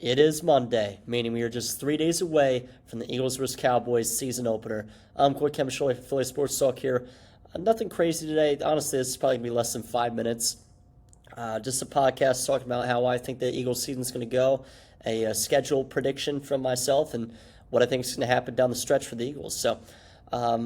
It is Monday, meaning we are just 3 days away from the Eagles vs. Cowboys season opener. I'm Coy Camiscioli for Philly Sports Talk here. Nothing crazy today. Honestly, this is probably going to be less than 5 minutes. Just a podcast talking about how I think the Eagles season is going to go, a schedule prediction from myself, and what I think is going to happen down the stretch for the Eagles.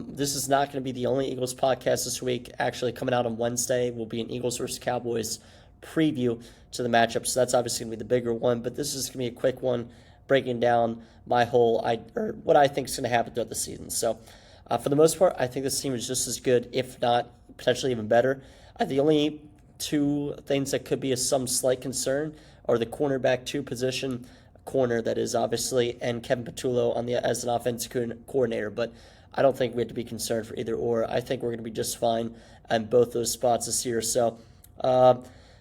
This is not going to be the only Eagles podcast this week. Actually, coming out on Wednesday will be an Eagles vs. Cowboys preview to the matchup. So that's obviously going to be the bigger one, but this is going to be a quick one breaking down what I think is going to happen throughout the season. For the most part, I think this team is just as good, if not potentially even better. The only two things that could be some slight concern are the cornerback two position, corner that is obviously, and Kevin Patullo as an offensive coordinator. But I don't think we have to be concerned for either or. I think we're going to be just fine on both those spots this year.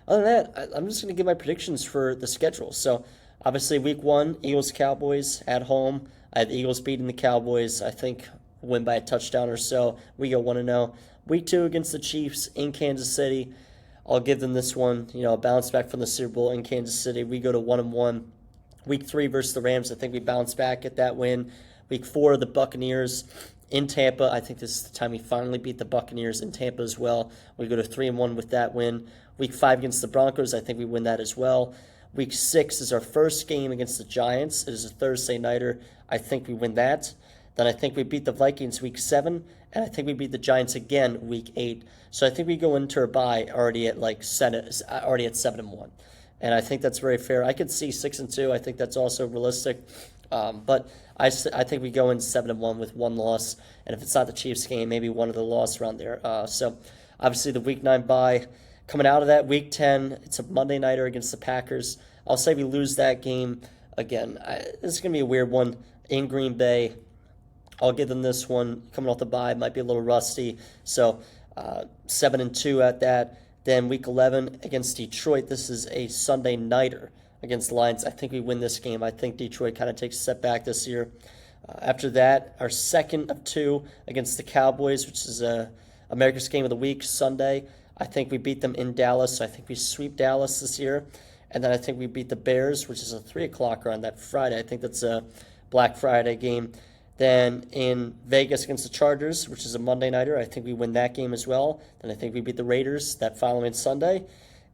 Other than that, I'm just going to give my predictions for the schedule. So, obviously, week one, Eagles-Cowboys at home. I have the Eagles beating the Cowboys, I think, win by a touchdown or so. We go 1-0. Week two against the Chiefs in Kansas City. I'll give them this one, a bounce back from the Super Bowl in Kansas City. We go to 1-1. Week three versus the Rams, I think we bounce back at that win. Week four, the Buccaneers in Tampa. I think this is the time we finally beat the Buccaneers in Tampa as well. We go to 3-1 with that win. Week five against the Broncos, I think we win that as well. Week six is our first game against the Giants. It is a Thursday nighter. I think we win that. Then I think we beat the Vikings week seven, and I think we beat the Giants again week eight. So I think we go into our bye already at 7-1, and I think that's very fair. I could see 6-2. I think that's also realistic. But I think we go in 7-1 with one loss, and if it's not the Chiefs game, maybe one of the loss around there. So obviously the week 9 bye. Coming out of that, week 10, it's a Monday nighter against the Packers. I'll say we lose that game again. This is going to be a weird one in Green Bay. I'll give them this one. Coming off the bye, might be a little rusty. So 7-2 at that. Then week 11 against Detroit. This is a Sunday nighter against the Lions. I think we win this game. I think Detroit kind of takes a step back this year. After that, our second of two against the Cowboys, which is America's Game of the Week, Sunday. I think we beat them in Dallas, so I think we sweep Dallas this year. And then I think we beat the Bears, which is a 3 o'clocker on that Friday. I think that's a Black Friday game. Then in Vegas against the Chargers, which is a Monday nighter, I think we win that game as well. Then I think we beat the Raiders that following Sunday.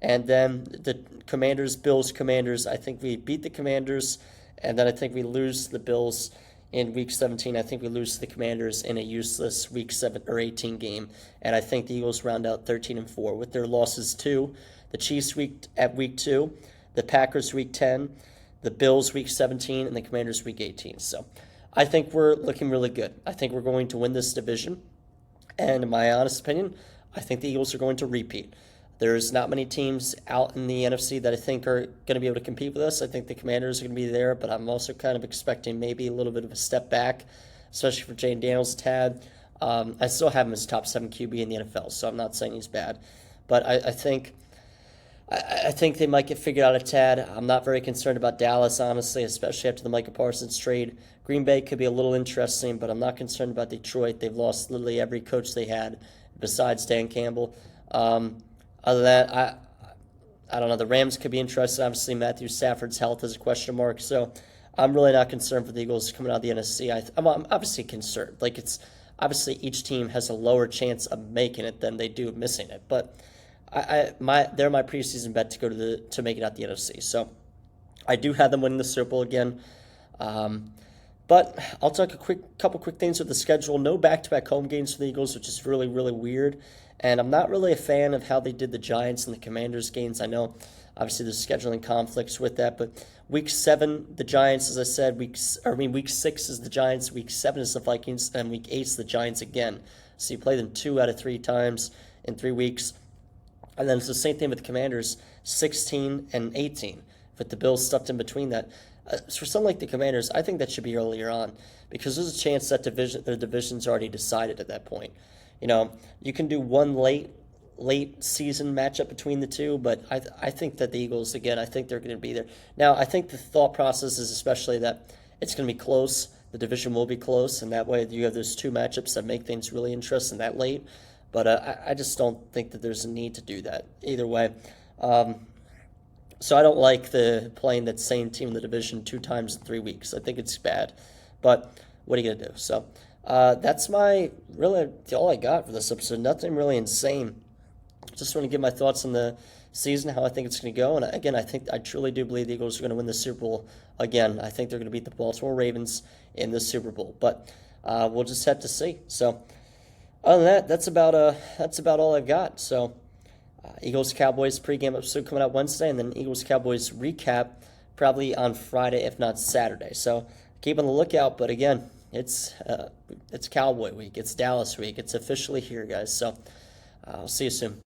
And then the Bills-Commanders, I think we beat the Commanders. And then I think we lose to the Bills in Week 17. I think we lose to the Commanders in a useless Week 7 or 18 game. And I think the Eagles round out 13-4 with their losses to the Chiefs week 2, the Packers Week 10, the Bills Week 17, and the Commanders Week 18. So I think we're looking really good. I think we're going to win this division. And in my honest opinion, I think the Eagles are going to repeat. There's not many teams out in the NFC that I think are going to be able to compete with us. I think the Commanders are going to be there, but I'm also kind of expecting maybe a little bit of a step back, especially for Jane Daniels a tad. I still have him as top 7 QB in the NFL, so I'm not saying he's bad. But I think they might get figured out a tad. I'm not very concerned about Dallas, honestly, especially after the Micah Parsons trade. Green Bay could be a little interesting, but I'm not concerned about Detroit. They've lost literally every coach they had besides Dan Campbell. Other than that, I don't know. The Rams could be interested. Obviously, Matthew Stafford's health is a question mark. So I'm really not concerned for the Eagles coming out of the NFC. I'm obviously concerned. It's obviously each team has a lower chance of making it than they do of missing it. But they're my preseason bet to go to make it out the NFC. So I do have them winning the Super Bowl again. But I'll talk couple quick things with the schedule. No back-to-back home games for the Eagles, which is really, really weird. And I'm not really a fan of how they did the Giants and the Commanders games. I know, obviously, there's scheduling conflicts with that. But Week 7, the Giants, as I said. Week 6 is the Giants. Week 7 is the Vikings. And Week 8 is the Giants again. So you play them 2 out of 3 times in 3 weeks. And then it's the same thing with the Commanders, 16 and 18, with the Bills stuffed in between that. For something like the Commanders, I think that should be earlier on because there's a chance that their division's already decided at that point. You can do one late season matchup between the two, but I think that the Eagles, again, I think they're going to be there. Now, I think the thought process is especially that it's going to be close. The division will be close, and that way you have those two matchups that make things really interesting that late. But I just don't think that there's a need to do that either way. So I don't like the playing that same team in the division 2 times in 3 weeks. I think it's bad, but what are you gonna do? So that's my really all I got for this episode. Nothing really insane. Just want to give my thoughts on the season, how I think it's going to go. And again, I truly do believe the Eagles are going to win the Super Bowl again. I think they're going to beat the Baltimore Ravens in the Super Bowl, but we'll just have to see. So other than that, that's about all I've got. So Eagles Cowboys pregame episode coming out Wednesday, and then Eagles Cowboys recap probably on Friday, if not Saturday. So keep on the lookout. But again, it's Cowboy week, it's Dallas week, it's officially here, guys. So I'll see you soon.